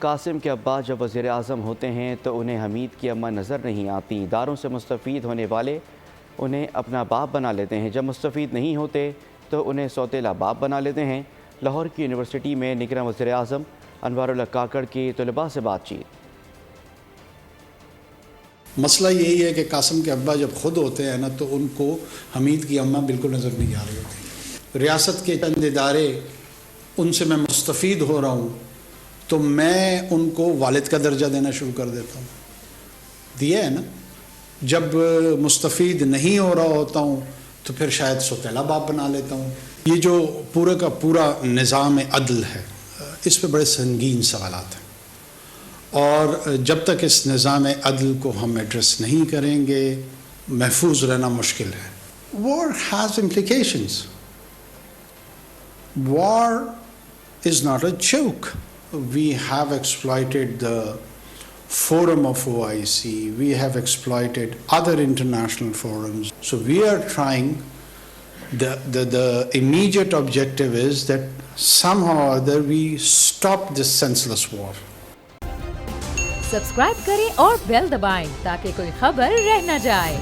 قاسم کے ابا جب وزیر اعظم ہوتے ہیں تو انہیں حمید کی اماں نظر نہیں آتی۔ داروں سے مستفید ہونے والے انہیں اپنا باپ بنا لیتے ہیں، جب مستفید نہیں ہوتے تو انہیں سوتیلا باپ بنا لیتے ہیں۔ لاہور کی یونیورسٹی میں نگراں وزیر اعظم انوار ال حق کاکڑ کی طلباء سے بات چیت۔ مسئلہ یہی ہے کہ قاسم کے ابا جب خود ہوتے ہیں نا تو ان کو حمید کی اماں بالکل نظر نہیں آ رہی ہوتی۔ ریاست کے چند ادارے ان سے میں مستفید ہو رہا ہوں تو میں ان کو والد کا درجہ دینا شروع کر دیتا ہوں۔ دیا ہے نا، جب مستفید نہیں ہو رہا ہوتا ہوں تو پھر شاید سوتیلا باپ بنا لیتا ہوں۔ یہ جو پورا کا پورا نظام عدل ہے، اس پہ بڑے سنگین سوالات ہیں، اور جب تک اس نظام عدل کو ہم ایڈریس نہیں کریں گے محفوظ رہنا مشکل ہے۔ War has implications. War is not a joke. We have exploited the forum of OIC. We have exploited other international forums. So we are trying, the immediate objective is that somehow or other we stop this senseless war. Subscribe کریں اور بیل دبائیں تاکہ کوئی خبر رہ نہ جائے۔